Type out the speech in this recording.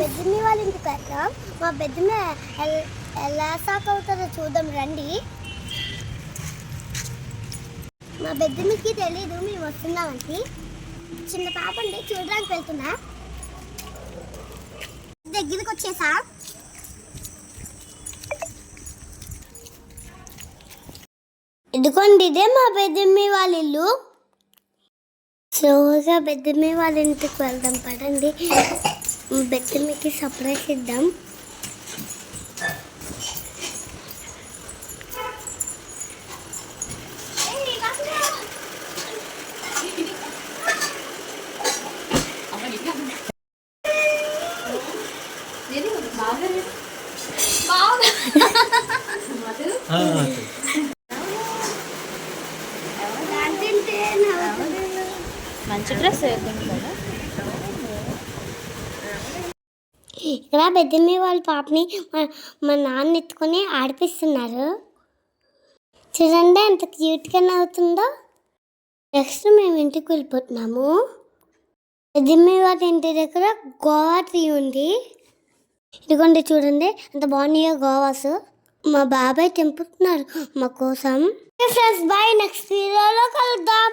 బెద్దమ్మి వాళ్ళ ఇంటికి వెళ్దాం. మా బెద్దమ్మి ఎలా సాక్ అవుతుందో చూద్దాం రండి. మా బెద్దమ్మికి తెలీదు మేము వస్తున్నామంటే. చిన్న పాప ఉండి చూడడానికి వెళ్తున్నా. దగ్గరికి వచ్చేసా. ఇదిగోండి ఇదే మా బెద్దమ్మి వాళ్ళ ఇల్లు. స్లోగా బెద్దమ్మి వాళ్ళ ఇంటికి వెళ్దాం పడండి. బెద్దమ్మికి సర్ప్రైజ్ ఇద్దాం. మంచి డ్రెస్ వేస్తుంది కదా. ఇక్కడ బెద్దమ్మి వాళ్ళ పాపని మా నాన్న ఎత్తుకొని ఆడిపిస్తున్నారు. చూడండి ఎంత క్యూట్గా నవ్వుతుందో. నెక్స్ట్ మేము ఇంటికి వెళ్ళిపోతున్నాము. బెద్దమ్మి వాళ్ళ ఇంటి దగ్గర గోవా ట్రీ ఉంది. ఇదిగోండి చూడండి ఎంత బాగున్నాయో గోవాస్. మా బాబాయ్ తెంపుతున్నారు మా కోసం. ఫ్రెండ్స్ బాయ్, నెక్స్ట్ వీడియోలో కలుద్దాం.